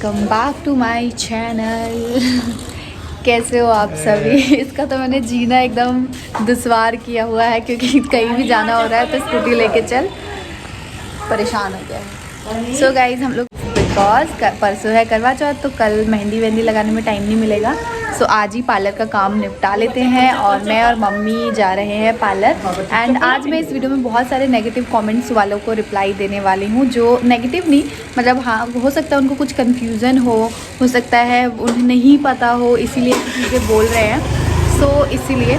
Welcome back to my channel. कैसे हो आप सभी? इसका तो मैंने जीना एकदम दुश्वार किया हुआ है क्योंकि कहीं भी जाना हो रहा है तो स्कूटी लेके चल, परेशान हो गया है। सो गाइज हम लोग बिकॉज परसों है करवा चौथ तो कल मेहंदी वेहंदी लगाने में टाइम नहीं मिलेगा। सो आज ही पार्लर का काम निपटा लेते हैं और मैं और मम्मी जा रहे हैं पार्लर। एंड आज मैं इस वीडियो में बहुत सारे नेगेटिव कमेंट्स वालों को रिप्लाई देने वाली हूँ, जो नेगेटिव नहीं मतलब हाँ हो सकता है उनको कुछ कन्फ्यूज़न हो सकता है उन्हें नहीं पता हो इसीलिए चीज़ें बोल रहे हैं। सो इसीलिए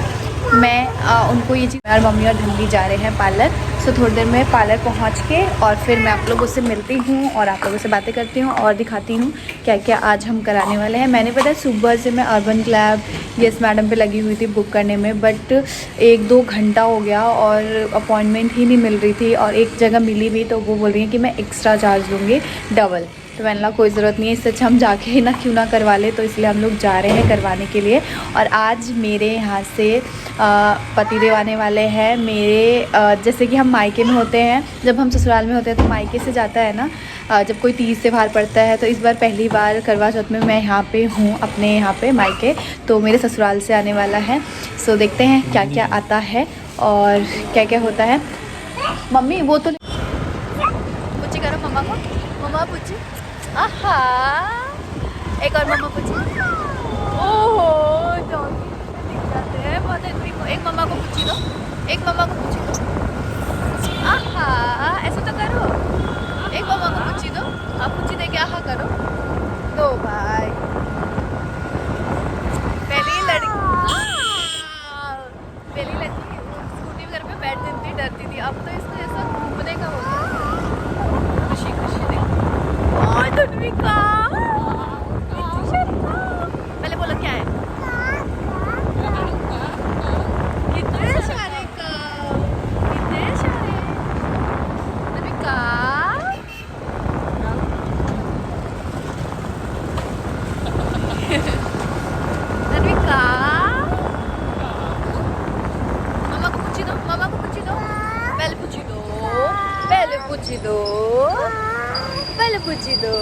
मैं उनको ये चीज़, और मम्मी और धनवी जा रहे हैं पार्लर। सो थोड़ी देर में पार्लर पहुंच के और फिर मैं आप लोगों से मिलती हूँ और आप लोगों से बातें करती हूँ और दिखाती हूँ क्या क्या आज हम कराने वाले हैं। मैंने पता है सुबह से मैं अर्बन क्लैब यस मैडम पे लगी हुई थी बुक करने में, बट 1-2 घंटा हो गया और अपॉइंटमेंट ही नहीं मिल रही थी। और एक जगह मिली भी तो वो बोल रही है कि मैं एक्स्ट्रा चार्ज लूँगी डबल। तो मैंने कहा कोई ज़रूरत नहीं है, इससे अच्छा हम जाके ही ना क्यों ना करवा ले। तो इसलिए हम लोग जा रहे हैं करवाने के लिए। और आज मेरे यहाँ से पतिदेव आने वाले हैं मेरे। जैसे कि हम मायके में होते हैं, जब हम ससुराल में होते हैं तो मायके से जाता है ना, जब कोई तीज त्यौहार पड़ता है। तो इस बार पहली बार करवा चौथ में मैं यहाँ पे हूँ अपने यहाँ पे मायके, तो मेरे ससुराल से आने वाला है। सो देखते हैं क्या क्या आता है और क्या क्या होता है। मम्मी वो तो पूछी करो मम्मा को, मम्मा पूछी आहा एक और मम्मा पूछी। ओहो डॉगी दिख जाते हैं बहुत एंट्री को। एक मम्मा को पूछी दो, एक मम्मा को पूछी दो आहा, ऐसे तो करो। एक मम्मा को पूछी दो, आप पूछी दे के आहा करो दो भाई। पहली लड़की स्कूटी घर पे बैठ जाती डरती थी, अब तो इसको ऐसा घूमने का होता है। खुशी खुशी देखो धनविका पहले बोलो क्या है। कितने सारे धनविका धनविका मम्मा को पूछी दो, मम्मा को पूछी दो, पहले पूछी दो, पहले पूछी दो, पहले पूछी दो।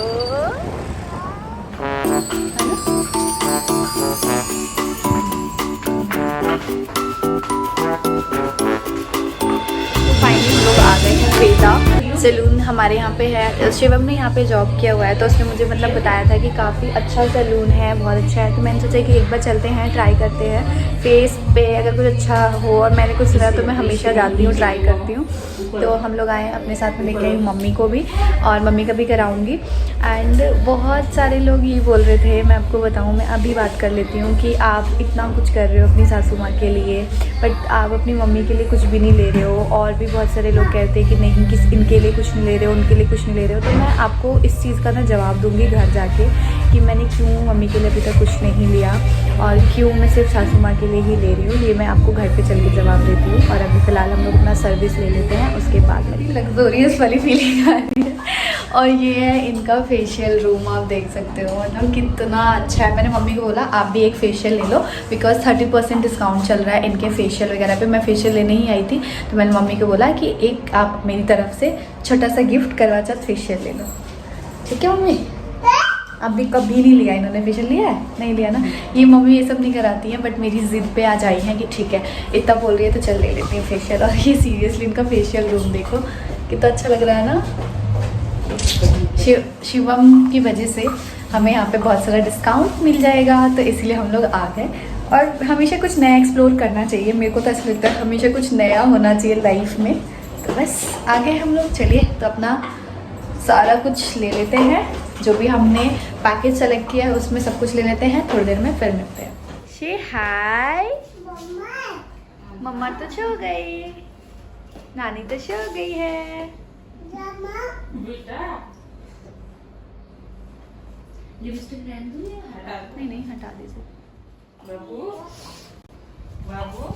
फाइनली लोग आ गए हैं। वेदा सैलून हमारे यहाँ पे है, शिवम ने यहाँ पे जॉब किया हुआ है तो उसने मुझे मतलब बताया था कि काफ़ी अच्छा सैलून है, बहुत अच्छा है। तो मैंने सोचा कि एक बार चलते हैं, ट्राई करते हैं फेस पे अगर कुछ अच्छा हो। और मैंने कुछ सुना तो मैं हमेशा जाती हूँ, ट्राई करती हूँ। तो हम लोग आए अपने साथ में लेके आई मम्मी को भी और मम्मी का भी कराऊंगी। एंड बहुत सारे लोग ये बोल रहे थे, मैं आपको बताऊं, मैं अभी बात कर लेती हूँ कि आप इतना कुछ कर रहे हो अपनी सासू माँ के लिए बट आप अपनी मम्मी के लिए कुछ भी नहीं ले रहे हो। और भी बहुत सारे लोग कहते हैं कि नहीं किस इनके लिए कुछ नहीं ले रहे हो, उनके लिए कुछ नहीं ले रहे हो। तो मैं आपको इस चीज़ का ना जवाब दूँगी घर जाके कि मैंने क्यों मम्मी के लिए अभी तक कुछ नहीं लिया और क्यों मैं सिर्फ सासू माँ के लिए ही ले रही हूँ। ये मैं आपको घर पे चल के जवाब देती हूँ। और अभी फ़िलहाल हम लोग अपना सर्विस ले लेते हैं, उसके बाद में लग्जोरियस वाली फीलिंग आ रही है। और ये है इनका फेशियल रूम, आप देख सकते हो मतलब कितना अच्छा है। मैंने मम्मी को बोला आप भी एक फेशियल ले लो बिकॉज 30% डिस्काउंट चल रहा है इनके फेशियल वगैरह पे। मैं फेशियल लेने ही आई थी तो मैंने मम्मी को बोला कि एक आप मेरी तरफ से छोटा सा गिफ्ट करवा चाहते फेशियल ले लो, ठीक है मम्मी? अभी कभी नहीं लिया इन्होंने फेशियल, लिया है नहीं लिया ना। ये मम्मी ये सब नहीं कराती हैं बट मेरी ज़िद पे आज आई हैं कि ठीक है इतना बोल रही है तो चल ले लेती हैं फेशियल। और ये सीरियसली इनका फेशियल रूम देखो कितना अच्छा लग रहा है ना। शिवम की वजह से हमें यहाँ पे बहुत सारा डिस्काउंट मिल जाएगा तो इसलिए हम लोग आ गए। और हमेशा कुछ नया एक्सप्लोर करना चाहिए, मेरे को तो ऐसा लगता है हमेशा कुछ नया होना चाहिए लाइफ में। तो बस आ गए हम लोग, चलिए तो अपना सारा कुछ ले लेते हैं, जो भी हमने पैकेज सेलेक्ट किया है उसमें सब कुछ ले लेते हैं। थोड़ी देर में फिर मिलते हैं। शे हाय मम्मा तो सो गई, नानी तो सो गई है। लिपस्टिक रहने दूँ या हटा दूँ? नहीं नहीं हटा दीजिए बाबू। बाबू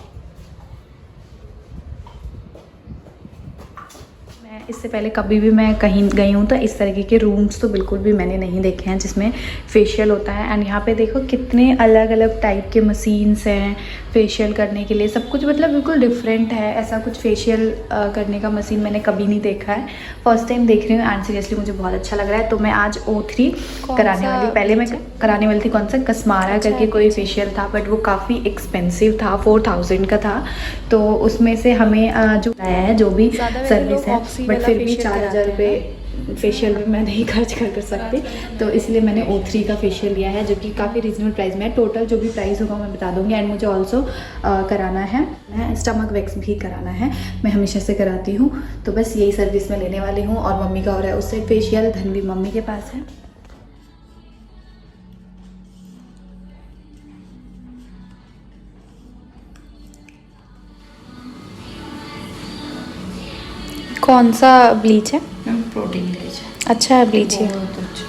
मैं इससे पहले कभी भी मैं कहीं गई हूँ तो इस तरीके के रूम्स तो बिल्कुल भी मैंने नहीं देखे हैं जिसमें फेशियल होता है। एंड यहाँ पे देखो कितने अलग अलग टाइप के मशीन्स हैं फेशियल करने के लिए, सब कुछ मतलब बिल्कुल डिफरेंट है। ऐसा कुछ फेशियल करने का मशीन मैंने कभी नहीं देखा है, फर्स्ट टाइम देख रही हूँ एंड सीरियसली मुझे बहुत अच्छा लग रहा है। तो मैं आज O3 कराने वाली, पहले मैं कराने वाली थी कौन सा कसमारा करके कोई फेशियल था, बट वो काफ़ी एक्सपेंसिव था, 4000 का था। तो उसमें से हमें जो आया है जो भी सर्विस है, बट फिर भी 4000 रुपये फेशियल में मैं नहीं खर्च कर सकती, तो इसलिए मैंने O3 का फेशियल लिया है जो कि काफ़ी रीजनेबल प्राइस में है। टोटल जो भी प्राइस होगा मैं बता दूंगी। एंड मुझे ऑल्सो कराना है स्टमक वैक्स भी कराना है, मैं हमेशा से कराती हूँ। तो बस यही सर्विस मैं लेने वाली हूँ। और मम्मी का हो रहा है उससे फेशियल, धन भी मम्मी के पास है। कौन सा ब्लीच है? प्रोटीन ब्लीच है। अच्छा है ब्लीच है। बहुत अच्छा।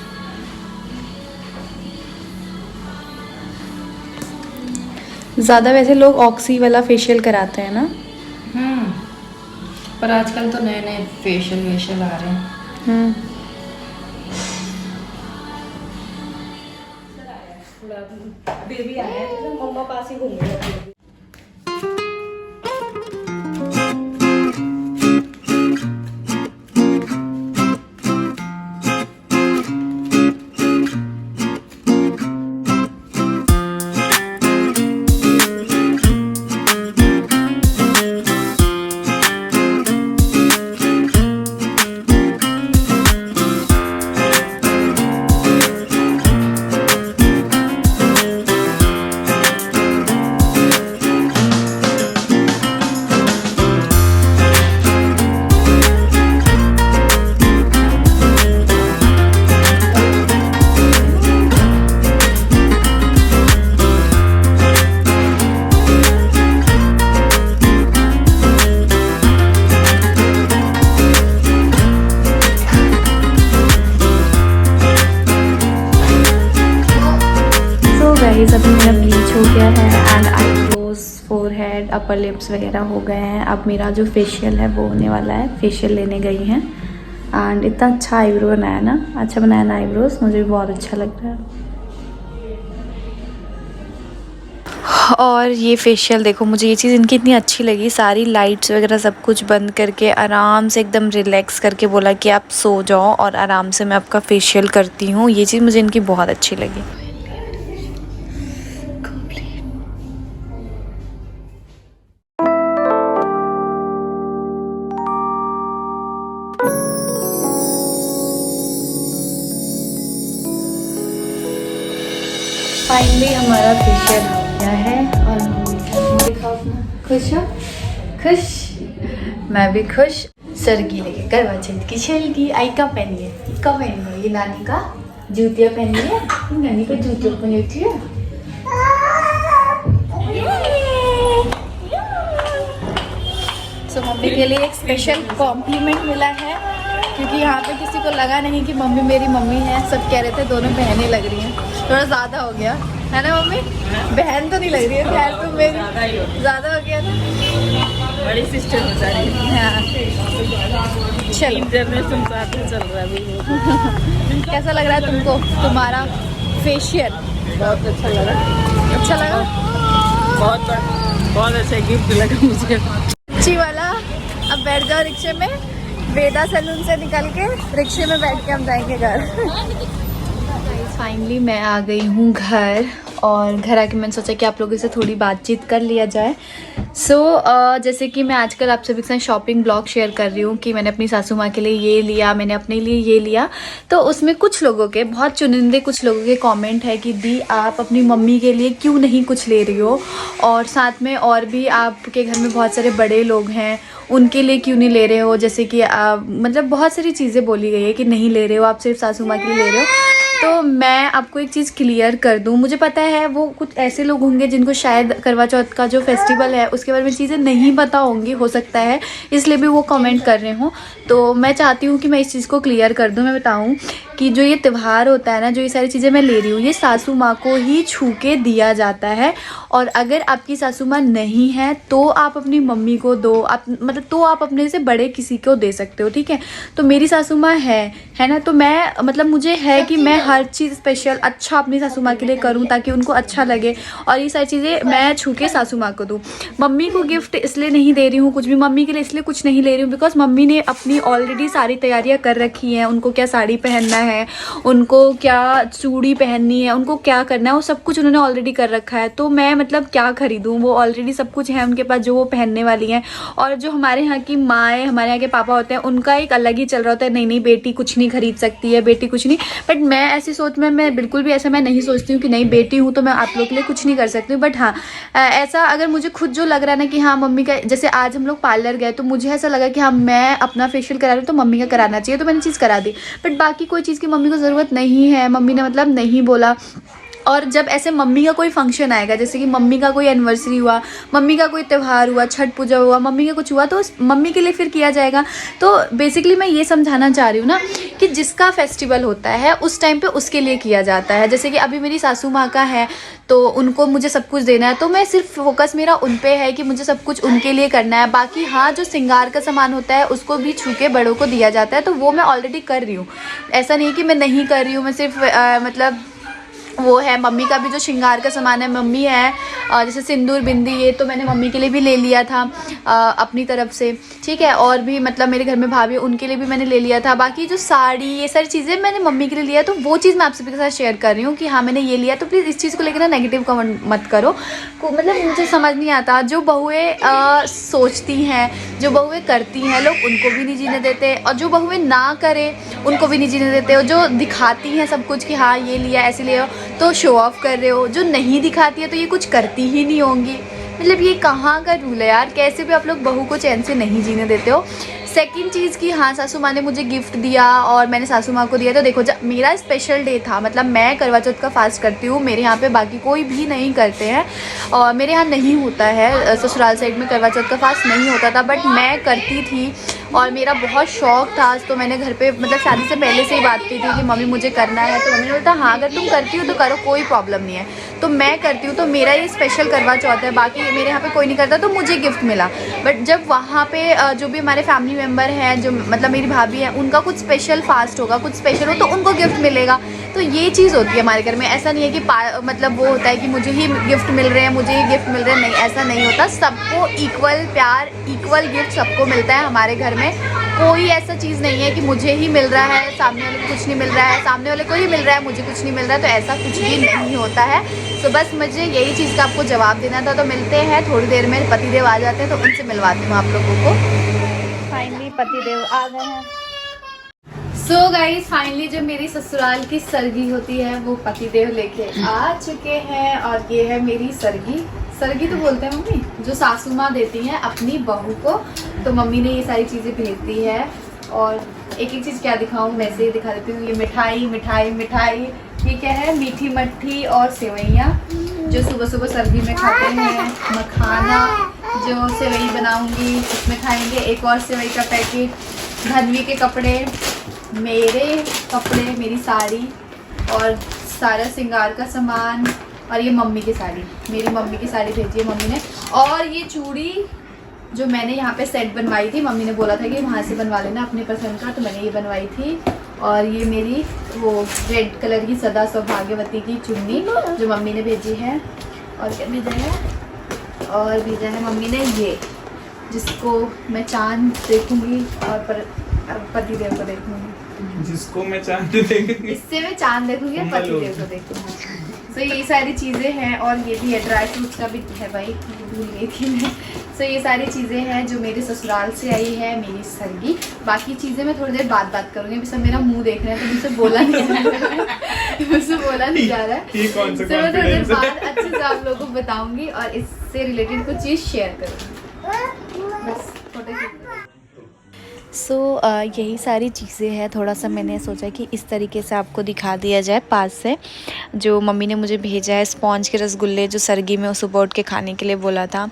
ज़्यादा वैसे लोग ऑक्सी वाला फेशियल कराते हैं ना। पर आजकल तो नए नए फेशियल आ रहे हैं। बेबी आया है तो मम्मा पास ही घूम रहे हैं। गाइस अभी मेरा ब्लीच हो गया है and eyebrows, forehead, upper lips वगैरह हो गए हैं। अब मेरा जो फेशियल है वो होने वाला है। फेशियल लेने गई हैं एंड इतना अच्छा आईब्रो बनाया ना, अच्छा बनाया ना आईब्रोज, मुझे भी बहुत अच्छा लग रहा है। और ये फेशियल देखो, मुझे ये चीज़ इनकी इतनी अच्छी लगी, सारी लाइट्स वगैरह सब कुछ बंद करके आराम से एकदम रिलैक्स करके बोला कि आप सो जाओ और आराम से मैं आपका फेशियल करती हूँ। ये चीज़ मुझे इनकी बहुत अच्छी लगी। फाइनली हमारा फेशियल हो गया है और खुश हो? खुश? मैं भी खुश। सर गीले के करवा चौथ की छलकी आई का पहनी है, कब पहनी है? ये नानी का जूतिया पहनी है, नानी का जूतिया पहनी होती है। तो मम्मी के लिए एक स्पेशल कॉम्प्लीमेंट मिला है क्योंकि यहाँ पे किसी को लगा नहीं कि मम्मी मेरी मम्मी है, सब कह रहे थे दोनों बहनें लग रही हैं। थोड़ा ज़्यादा हो गया है ना मम्मी? बहन तो नहीं लग रही है, खैर तुम मेरी ज़्यादा हो गया ना, बड़ी सिस्टर हो जा रही है। हाँ चलो, जनरेशन साथ में चल रहा है अभी। कैसा लग रहा है तुमको तुम्हारा फेशियल? बहुत अच्छा लगा। अच्छा लगा? बहुत अच्छा गिफ्ट लगा मुझे। अच्छी वाला। अब बैठ जाओ रिक्शे में, वेदा सैलून से निकल के रिक्शे में बैठ के हम जाएंगे घर। फाइनली मैं आ गई हूँ घर और घर आके मैंने सोचा कि आप लोगों से थोड़ी बातचीत कर लिया जाए। जैसे कि मैं आजकल आप सभी के साथ शॉपिंग ब्लॉग शेयर कर रही हूँ कि मैंने अपनी सासू माँ के लिए ये लिया, मैंने अपने लिए ये लिया, तो उसमें कुछ लोगों के, बहुत चुनिंदे कुछ लोगों के कमेंट है कि दी आप अपनी मम्मी के लिए क्यों नहीं कुछ ले रही हो, और साथ में और भी आपके घर में बहुत सारे बड़े लोग हैं उनके लिए क्यों नहीं ले रहे हो। जैसे कि मतलब बहुत सारी चीज़ें बोली गई है कि नहीं ले रहे हो, आप सिर्फ सासू माँ के लिए ले रहे हो। तो मैं आपको एक चीज़ क्लियर कर दूं, मुझे पता है वो कुछ ऐसे लोग होंगे जिनको शायद करवा चौथ का जो फेस्टिवल है उसके बारे में चीज़ें नहीं पता होंगी, हो सकता है इसलिए भी वो कमेंट कर रहे हों। तो मैं चाहती हूँ कि मैं इस चीज़ को क्लियर कर दूं। मैं बताऊं कि जो ये त्यौहार होता है ना, जो ये सारी चीज़ें मैं ले रही हूँ, ये सासू माँ को ही छू के दिया जाता है। और अगर आपकी सासू माँ नहीं है तो आप अपनी मम्मी को दो, आप मतलब तो आप अपने से बड़े किसी को दे सकते हो, ठीक है। तो मेरी सासू माँ है ना, तो मैं मतलब मुझे है कि मैं हर चीज़ स्पेशल अच्छा अपनी सासू माँ के लिए करूँ ताकि उनको अच्छा लगे, और ये सारी चीज़ें मैं छू के सासू माँ को दूँ। मम्मी को गिफ्ट इसलिए नहीं दे रही हूँ कुछ भी, मम्मी के लिए इसलिए कुछ नहीं ले रही हूँ बिकॉज मम्मी ने अपनी ऑलरेडी सारी तैयारियाँ कर रखी हैं। उनको क्या साड़ी पहनना है, उनको क्या चूड़ी पहननी है, उनको क्या करना है, वो सब कुछ उन्होंने ऑलरेडी कर रखा है। तो मैं मतलब क्या खरीदूँ, वो ऑलरेडी सब कुछ है उनके पास जो वो पहनने वाली हैं। और जो हमारे यहाँ की माएँ, हमारे यहाँ के पापा होते हैं, उनका एक अलग ही चल रहा होता है, नहीं नहीं बेटी कुछ नहीं खरीद सकती है, बेटी कुछ नहीं। बट मैं ऐसी सोच में, मैं बिल्कुल भी ऐसा मैं नहीं सोचती हूँ कि नहीं बेटी हूँ तो मैं आप लोग के लिए कुछ नहीं कर सकती हूँ। बट हाँ, ऐसा अगर मुझे खुद जो लग रहा है ना कि हाँ मम्मी का, जैसे आज हम लोग पार्लर गए तो मुझे ऐसा लगा कि हाँ मैं अपना फेशियल करा रही हूँ तो मम्मी का कराना चाहिए, तो मैंने चीज़ करा दी। बट बाकी कोई चीज़ की मम्मी को ज़रूरत नहीं है, मम्मी ने मतलब नहीं बोला। और जब ऐसे मम्मी का कोई फंक्शन आएगा, जैसे कि मम्मी का कोई एनिवर्सरी हुआ, मम्मी का कोई त्यौहार हुआ, छठ पूजा हुआ, मम्मी का कुछ हुआ, तो उस मम्मी के लिए फिर किया जाएगा। तो बेसिकली मैं ये समझाना चाह रही हूँ ना कि जिसका फेस्टिवल होता है उस टाइम पे उसके लिए किया जाता है। जैसे कि अभी मेरी सासू माँ का है तो उनको मुझे सब कुछ देना है, तो मैं सिर्फ फोकस मेरा उन पे है कि मुझे सब कुछ उनके लिए करना है। बाकी हाँ, जो श्रृंगार का सामान होता है उसको भी छू के बड़ों को दिया जाता है, तो वो मैं ऑलरेडी कर रही हूँ। ऐसा नहीं कि मैं नहीं कर रही हूँ, मैं सिर्फ मतलब वो है। मम्मी का भी जो श्रृंगार का सामान है, मम्मी है जैसे सिंदूर बिंदी, ये तो मैंने मम्मी के लिए भी ले लिया था अपनी तरफ से, ठीक है। और भी मतलब मेरे घर में भाभी, उनके लिए भी मैंने ले लिया था। बाकी जो साड़ी, ये सारी चीज़ें मैंने मम्मी के लिए लिया, तो वो चीज़ मैं आप सभी के साथ शेयर कर रही हूँ कि हाँ मैंने ये लिया। तो प्लीज़ इस चीज़ को लेकर ना नेगेटिव कमेंट मत करो। मतलब मुझे समझ नहीं आता, जो बहुएँ सोचती हैं, जो बहुएँ करती हैं, लोग उनको भी नहीं जीने देते, और जो बहुएँ ना करें उनको भी नहीं जीने देते। और जो दिखाती हैं सब कुछ कि हाँ ये लिया, ऐसे लिया, तो शो ऑफ कर रहे हो। जो नहीं दिखाती है तो ये कुछ करती ही नहीं होंगी। मतलब ये कहाँ का रूल है यार, कैसे भी आप लोग बहू को चैन से नहीं जीने देते हो। सेकंड चीज़ की, हाँ सासू माँ ने मुझे गिफ्ट दिया और मैंने सासू माँ को दिया। तो देखो, जब मेरा स्पेशल डे था, मतलब मैं करवा चौथ का फास्ट करती हूँ, मेरे यहाँ पे बाकी कोई भी नहीं करते हैं, और मेरे यहाँ नहीं होता है, ससुराल साइड में करवा चौथ का फास्ट नहीं होता था, बट मैं करती थी और मेरा बहुत शौक था। तो मैंने घर पे मतलब शादी से पहले से ही बात की थी कि मम्मी मुझे करना है, तो मम्मी ने बोला हाँ अगर तुम करती हो तो करो, कोई प्रॉब्लम नहीं है। तो मैं करती हूँ, तो मेरा ये स्पेशल करवा चौथ है। बाकी मेरे यहाँ पे कोई नहीं करता, तो मुझे गिफ्ट मिला। बट जब वहाँ पे जो भी हमारे फैमिली मेम्बर हैं, जो मतलब मेरी भाभी है, उनका कुछ स्पेशल फास्ट होगा, कुछ स्पेशल हो, तो उनको गिफ्ट मिलेगा। तो ये चीज़ होती है हमारे घर में। ऐसा नहीं है कि मतलब वो होता है कि मुझे ही गिफ्ट मिल रहे हैं, मुझे ही गिफ्ट मिल रहे हैं, नहीं, ऐसा नहीं होता। सबको इक्वल प्यार, इक्वल गिफ्ट सबको मिलता है हमारे घर में। कोई ऐसा चीज़ नहीं है कि मुझे ही मिल रहा है, सामने वाले को कुछ नहीं मिल रहा है, सामने वाले को ही मिल रहा है, मुझे कुछ नहीं मिल रहा है, तो ऐसा कुछ भी नहीं होता है। तो बस मुझे यही चीज़ का आपको जवाब देना था। तो मिलते हैं थोड़ी देर में, पतिदेव आ जाते हैं तो उनसे मिलवाती हूँ आप लोगों को। फाइनली पतिदेव आ गए हैं। सो गाइस, फाइनली जो मेरी ससुराल की सरगी होती है वो पतिदेव लेके आ चुके हैं। और ये है मेरी सरगी, सरगी तो बोलते हैं मम्मी, जो सासू माँ देती हैं अपनी बहू को। तो मम्मी ने ये सारी चीज़ें भेज दी है। और एक एक चीज़ क्या दिखाऊँ, वैसे ही दिखा देती हूँ। ये मिठाई मिठाई मिठाई, ये क्या है, मीठी मट्ठी और सेवैयाँ जो सुबह सुबह सर्दी में खाते हैं। मखाना जो सेवई बनाऊँगी उसमें खाएंगे। एक और सेवई का पैकेट, धनवी के कपड़े, मेरे कपड़े, मेरी साड़ी और सारा श्रृंगार का सामान, और ये मम्मी की साड़ी, मेरी मम्मी की साड़ी भेजी है मम्मी ने। और ये चूड़ी जो मैंने यहाँ पे सेट बनवाई थी, मम्मी ने बोला था कि वहाँ से बनवा लेना अपने पसंद का, तो मैंने ये बनवाई थी। और ये मेरी वो रेड कलर की सदा सौभाग्यवती की चुन्नी जो मम्मी ने भेजी है। और क्या भेजा है, और भेजा है मम्मी ने ये, जिसको मैं चांद देखूंगी और पतिदेव को देखूंगी, जिसको मैं चांद देखूंगी, इससे मैं चांद देखूंगी और पतिदेव को देखूंगी। तो ये सारी चीज़ें हैं। और ये भी है, ड्राई फ्रूट्स का भी है भाई, भूल गई थी मैं। तो ये सारी चीज़ें हैं जो मेरे ससुराल से आई है मेरी सरगी। बाकी चीज़ें मैं थोड़ी देर बाद बात करूँगी, अभी सब मेरा मुंह देख रहे हैं तो मुझसे बोला नहीं जा रहा है, मुझसे बोला नहीं जा रहा है। तो मैं थोड़ी देर बाद अच्छे से आप लोगों को बताऊँगी और इससे रिलेटेड कुछ चीज़ शेयर करूँगी। बस फोटो। सो यही सारी चीज़ें हैं। थोड़ा सा मैंने सोचा कि इस तरीके से आपको दिखा दिया जाए पास से। जो मम्मी ने मुझे भेजा है स्पॉन्ज के रसगुल्ले, जो सर्गी में सुबह उठ के खाने के लिए बोला था।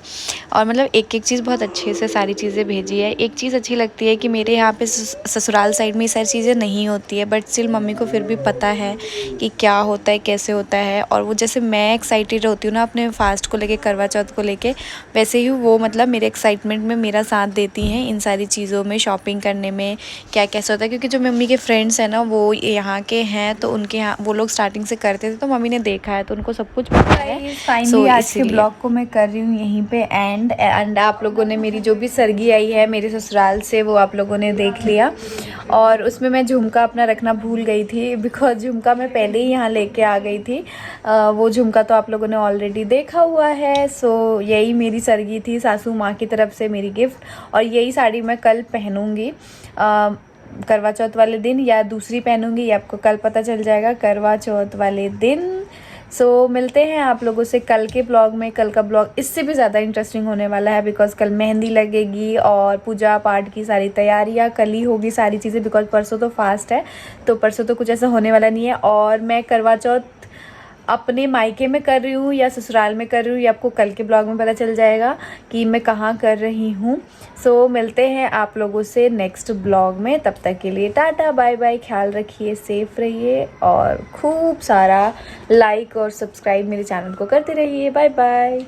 और मतलब एक एक चीज़ बहुत अच्छे से सारी चीज़ें भेजी है। एक चीज़ अच्छी लगती है कि मेरे यहाँ पे ससुराल साइड में ये सारी चीज़ें नहीं होती है, बट स्टिल मम्मी को फिर भी पता है कि क्या होता है, कैसे होता है। और वो जैसे मैं एक्साइटेड होती हूँ ना अपने फास्ट को लेके, करवा चौथ को लेके, वैसे ही वो मतलब मेरे एक्साइटमेंट में मेरा साथ देती हैं इन सारी चीज़ों में, शॉपिंग करने में क्या कैसे होता है। क्योंकि जो मम्मी के फ्रेंड्स हैं ना वो यहाँ के हैं, तो उनके यहाँ वो लोग स्टार्टिंग से करते थे, तो मम्मी ने देखा है तो उनको सब कुछ पता है। फाइनली आज के ब्लॉग को मैं कर रही हूँ यहीं पे एंड आप लोगों ने मेरी जो भी सर्गी आई है मेरे ससुराल से वो आप लोगों ने देख लिया। और उसमें मैं झुमका अपना रखना भूल गई थी, बिकॉज झुमका मैं पहले ही यहाँ लेके आ गई थी। वो झुमका तो आप लोगों ने ऑलरेडी देखा हुआ है। सो यही मेरी सर्गी थी सासू माँ की तरफ से मेरी गिफ्ट। और यही साड़ी मैं कल पहनूँगी करवा चौथ वाले दिन, या दूसरी पहनूँगी, ये आपको कल पता चल जाएगा करवा चौथ वाले दिन। सो मिलते हैं आप लोगों से कल के ब्लॉग में। कल का ब्लॉग इससे भी ज़्यादा इंटरेस्टिंग होने वाला है, बिकॉज कल मेहंदी लगेगी और पूजा पाठ की सारी तैयारियां कल ही होगी सारी चीज़ें, बिकॉज परसों तो फास्ट है, तो परसों तो कुछ ऐसा होने वाला नहीं है। और मैं करवा चौथ अपने मायके में कर रही हूँ या ससुराल में कर रही हूँ, ये आपको कल के ब्लॉग में पता चल जाएगा कि मैं कहाँ कर रही हूँ। सो मिलते हैं आप लोगों से नेक्स्ट ब्लॉग में। तब तक के लिए टाटा बाय बाय, ख्याल रखिए, सेफ रहिए और खूब सारा लाइक और सब्सक्राइब मेरे चैनल को करते रहिए। Bye bye.